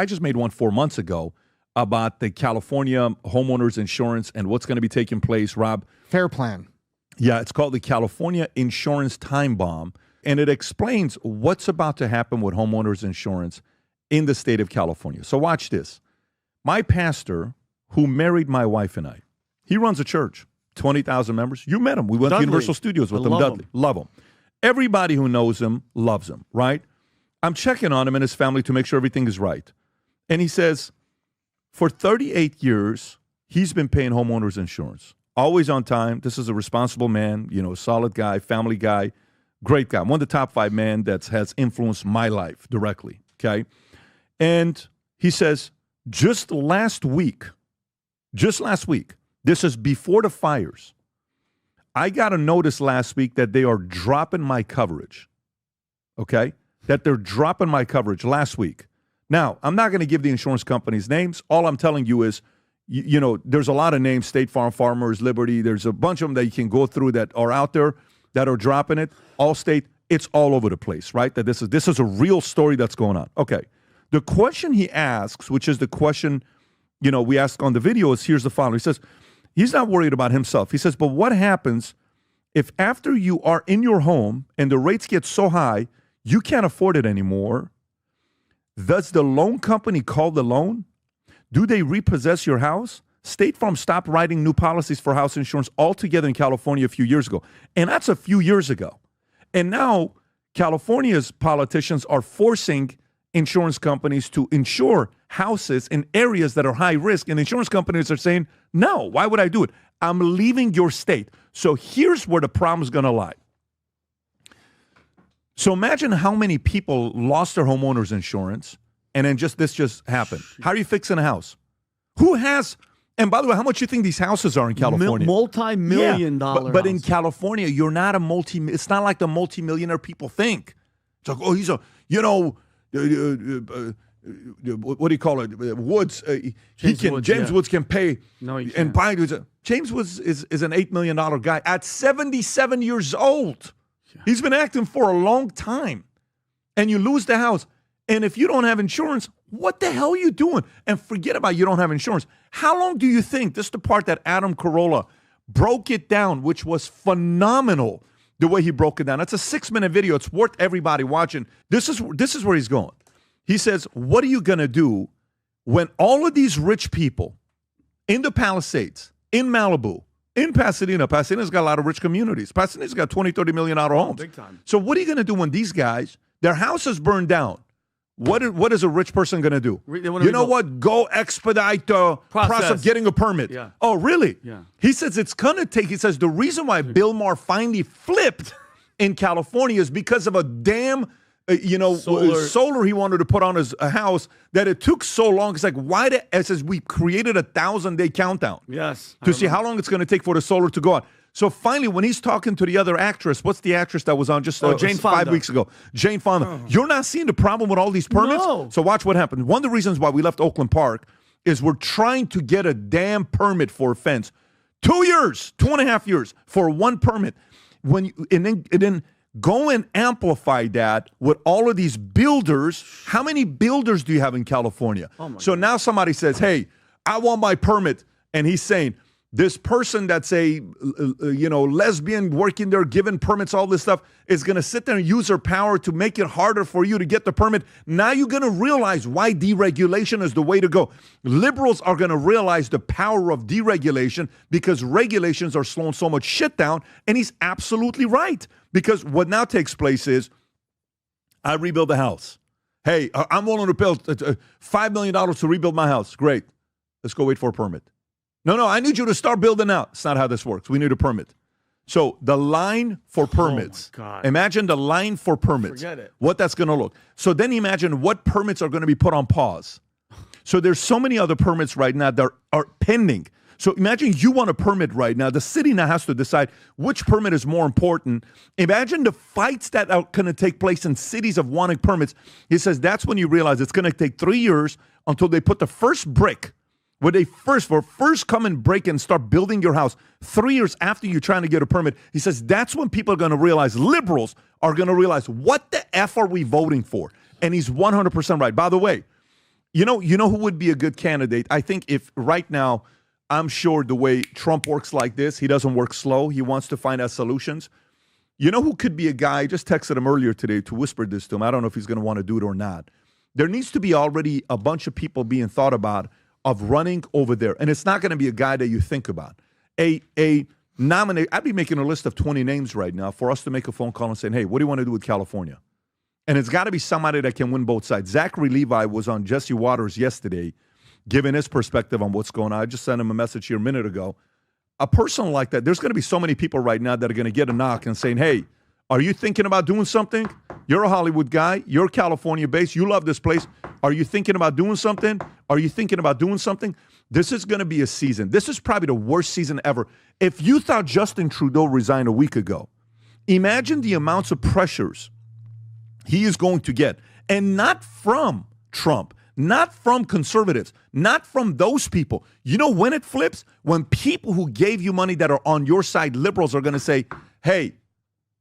I just made one 4 months ago about the California homeowners insurance and what's going to be taking place, Rob. Fair plan. Yeah, it's called the California Insurance Time Bomb, and it explains what's about to happen with homeowners insurance in the state of California. So watch this. My pastor, who married my wife and I, he runs a church, 20,000 members. You met him. We went to Universal Studios with him, Dudley. Love him. Everybody who knows him loves him, right? I'm checking on him and his family to make sure everything is right. And he says, for 38 years, he's been paying homeowners insurance. Always on time. This is a responsible man, solid guy, family guy, great guy. One of the top 5 men that has influenced my life directly, okay? And he says, just last week, this is before the fires, I got a notice last week that they are dropping my coverage, okay? That they're dropping my coverage last week. Now, I'm not going to give the insurance companies names. All I'm telling you is, there's a lot of names, State Farm, Farmers, Liberty. There's a bunch of them that you can go through that are out there that are dropping it. Allstate, it's all over the place, right? That this is a real story that's going on. Okay. The question he asks, which is the question, we ask on the video, is here's the following. He says, he's not worried about himself. He says, but what happens if after you are in your home and the rates get so high, you can't afford it anymore? Does the loan company call the loan? Do they repossess your house? State Farm stopped writing new policies for house insurance altogether in California a few years ago. And that's a few years ago. And now California's politicians are forcing insurance companies to insure houses in areas that are high risk. And insurance companies are saying, no, why would I do it? I'm leaving your state. So here's where the problem is going to lie. So imagine how many people lost their homeowners insurance and then this just happened. How are you fixing a house? Who has, and by the way, how much do you think these houses are in California? Multi-million dollar but in California, you're not it's not like the multimillionaire people think. It's like, oh, he's a, what do you call it? Woods. James Woods can pay. No, he can't. And buy. James Woods is an $8 million guy at 77 years old. Yeah. He's been acting for a long time. And you lose the house. And if you don't have insurance, what the hell are you doing? And forget about you don't have insurance. How long do you think, this is the part that Adam Carolla broke it down, which was phenomenal, the way he broke it down. It's a 6-minute video. It's worth everybody watching. This is where he's going. He says, what are you going to do when all of these rich people in the Palisades, in Malibu, in Pasadena, Pasadena's got a lot of rich communities. Pasadena's got $20, $30 million homes. Big time. So what are you going to do when these guys, their house is burned down? What is a rich person going to do? You know what? Go expedite the process of getting a permit. Yeah. Oh, really? Yeah. He says it's going to take, he says the reason why Bill Maher finally flipped in California is because of a damn, solar he wanted to put on his house that it took so long. It's like, it says we created a 1,000-day countdown. Yes. To see how long it's going to take for the solar to go out. So finally, when he's talking to the other actress, what's the actress that was on just Jane Fonda. 5 weeks ago? Jane Fonda. You're not seeing the problem with all these permits? No. So watch what happens. One of the reasons why we left Oakland Park is we're trying to get a damn permit for a fence. 2 years, 2.5 years for one permit. And then go and amplify that with all of these builders. How many builders do you have in California? So now somebody says, hey, I want my permit. And he's saying, this person that's a, lesbian working there, giving permits, all this stuff, is going to sit there and use her power to make it harder for you to get the permit. Now you're going to realize why deregulation is the way to go. Liberals are going to realize the power of deregulation because regulations are slowing so much shit down. And he's absolutely right. Because what now takes place is I rebuild the house. Hey, I'm willing to build $5 million to rebuild my house. Great. Let's go wait for a permit. No, I need you to start building now. It's not how this works. We need a permit. So the line for permits. Oh my God. Imagine the line for permits. Forget it. What that's going to look. So then imagine what permits are going to be put on pause. So there's so many other permits right now that are pending. So imagine you want a permit right now. The city now has to decide which permit is more important. Imagine the fights that are going to take place in cities of wanting permits. He says that's when you realize it's going to take 3 years until they put the first brick. Where they first come and break and start building your house 3 years after you're trying to get a permit. He says that's when people are going to realize, liberals are going to realize, what the F are we voting for? And he's 100% right. By the way, You know who would be a good candidate? I think if right now, I'm sure the way Trump works like this, he doesn't work slow. He wants to find out solutions. You know who could be a guy? I just texted him earlier today to whisper this to him. I don't know if he's going to want to do it or not. There needs to be already a bunch of people being thought about of running over there. And it's not going to be a guy that you think about. A nominate. I'd be making a list of 20 names right now for us to make a phone call and saying, hey, what do you want to do with California? And it's got to be somebody that can win both sides. Zachary Levi was on Jesse Waters yesterday, giving his perspective on what's going on. I just sent him a message here a minute ago. A person like that, there's going to be so many people right now that are going to get a knock and saying, hey, are you thinking about doing something? You're a Hollywood guy. You're California-based. You love this place. Are you thinking about doing something? Are you thinking about doing something? This is going to be a season. This is probably the worst season ever. If you thought Justin Trudeau resigned a week ago, imagine the amounts of pressures he is going to get. And not from Trump, not from conservatives, not from those people. You know when it flips? When people who gave you money that are on your side, liberals, are going to say, hey,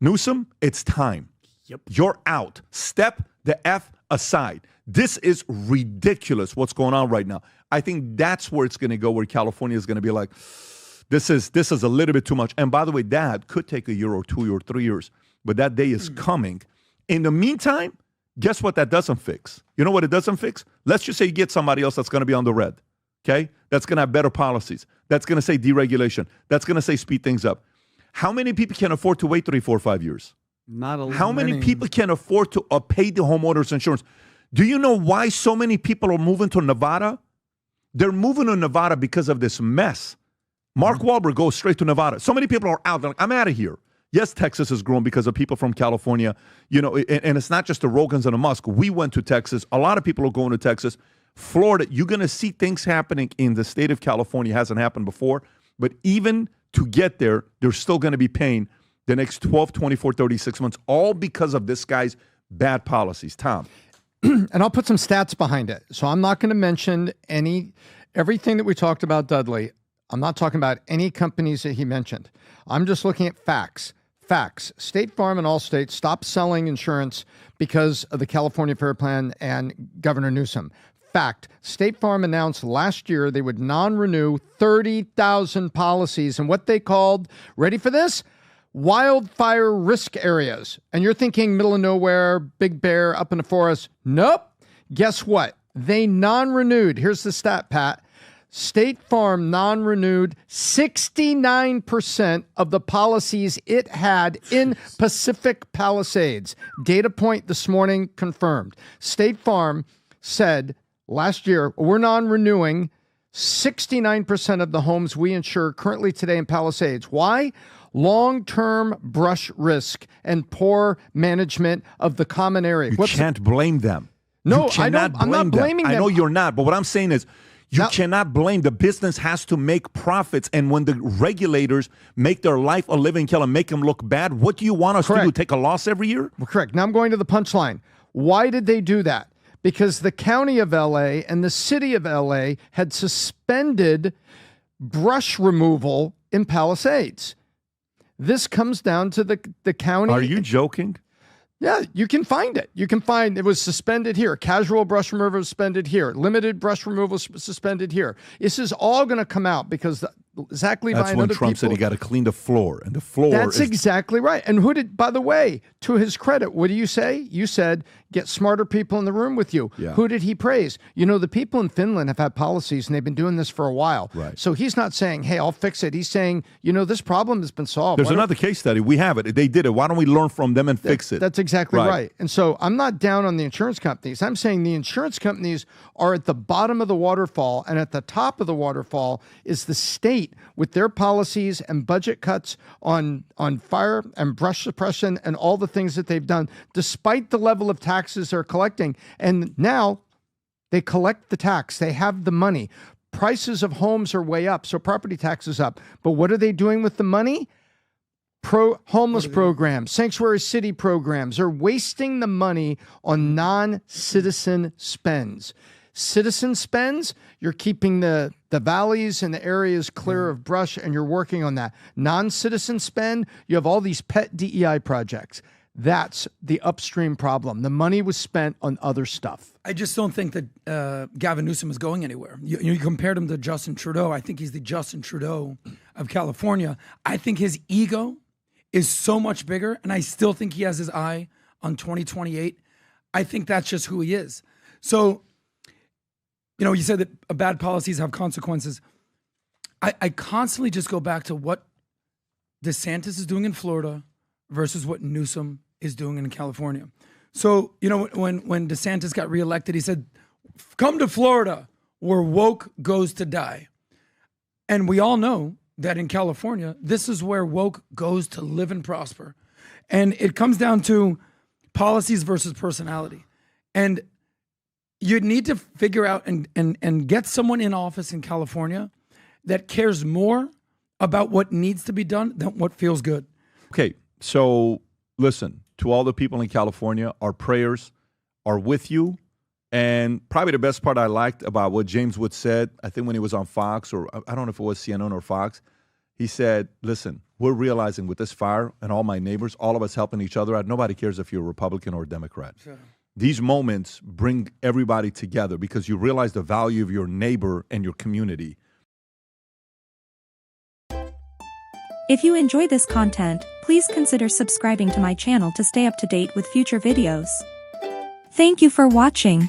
Newsom, it's time. Yep. You're out. Step the F aside. This is ridiculous what's going on right now. I think that's where it's going to go, where California is going to be like, this is a little bit too much. And by the way, that could take a year or 2 or 3 years, but that day is coming. In the meantime, guess what that doesn't fix? You know what it doesn't fix? Let's just say you get somebody else that's going to be on the red, okay? That's going to have better policies. That's going to say deregulation. That's going to say speed things up. How many people can afford to wait 3, 4, 5 years? Not a lot. How many people can afford to pay the homeowners insurance? Do you know why so many people are moving to Nevada? They're moving to Nevada because of this mess. Mark Wahlberg goes straight to Nevada. So many people are out. They're like, I'm out of here. Yes, Texas has grown because of people from California. You know, and it's not just the Rogans and the Musk. We went to Texas. A lot of people are going to Texas. Florida, you're going to see things happening in the state of California. It hasn't happened before. But even to get there, they're still going to be paying the next 12, 24, 36 months, all because of this guy's bad policies. Tom. And I'll put some stats behind it. So I'm not going to mention everything that we talked about, Dudley. I'm not talking about any companies that he mentioned. I'm just looking at facts. Facts. State Farm and Allstate stopped selling insurance because of the California Fair Plan and Governor Newsom. Fact. State Farm announced last year they would non-renew 30,000 policies in what they called, ready for this? Wildfire risk areas. And you're thinking middle of nowhere, Big Bear, up in the forest. Nope. Guess what? They non-renewed. Here's the stat, Pat. State Farm non-renewed 69% of the policies it had in Pacific Palisades. Data point this morning confirmed. State Farm said last year, we're non-renewing 69% of the homes we insure currently today in Palisades. Why? Long-term brush risk and poor management of the common area. You can't blame them. No, I'm not blaming them. I know you're not, but what I'm saying is you cannot blame. The business has to make profits, and when the regulators make their life a living hell and make them look bad, what do you want us to do, take a loss every year? Well, correct. Now I'm going to the punchline. Why did they do that? Because the county of L.A. and the city of L.A. had suspended brush removal in Palisades. This comes down to the county. Are you joking? Yeah, you can find it. You can find it was suspended here. Casual brush removal suspended here. Limited brush removal suspended here. This is all going to come out because Zach Levi and other people. That's when Trump said he got to clean the floor, and the floor. That's exactly right. And who did? By the way, to his credit, what do you say? You said get smarter people in the room with you. Yeah. Who did he praise? You know, the people in Finland have had policies, and they've been doing this for a while. Right. So he's not saying, "Hey, I'll fix it." He's saying, "You know, this problem has been solved." There's another case study. We have it. They did it. Why don't we learn from them and fix it? That's exactly right. And so I'm not down on the insurance companies. I'm saying the insurance companies are at the bottom of the waterfall, and at the top of the waterfall is the state with their policies and budget cuts on fire and brush suppression and all the things that they've done, despite the level of taxes they're collecting. And now they collect the tax. They have the money. Prices of homes are way up, so property tax is up. But what are they doing with the money? Homeless programs, sanctuary city programs are wasting the money on non-citizen spends. Citizen spends, you're keeping the valleys and the areas clear of brush, and you're working on that. Non-citizen spend, you have all these pet DEI projects. That's the Upstream problem. The money was spent on other stuff. I just don't think that Gavin Newsom is going anywhere. You compared him to Justin Trudeau. I think he's the Justin Trudeau of California. I think his ego is so much bigger, and I still think he has his eye on 2028. I think that's just who he is. So, you said that bad policies have consequences. I constantly just go back to what DeSantis is doing in Florida versus what Newsom is doing in California. So, when DeSantis got reelected, he said, come to Florida where woke goes to die. And we all know that in California, this is where woke goes to live and prosper. And it comes down to policies versus personality. And you need to figure out and get someone in office in California that cares more about what needs to be done than what feels good. Okay, so listen, to all the people in California, our prayers are with you. And probably the best part I liked about what James Wood said, I think when he was on Fox, or I don't know if it was CNN or Fox, he said, listen, we're realizing with this fire and all my neighbors, all of us helping each other out, nobody cares if you're a Republican or a Democrat. Sure. These moments bring everybody together because you realize the value of your neighbor and your community. If you enjoy this content, please consider subscribing to my channel to stay up to date with future videos. Thank you for watching.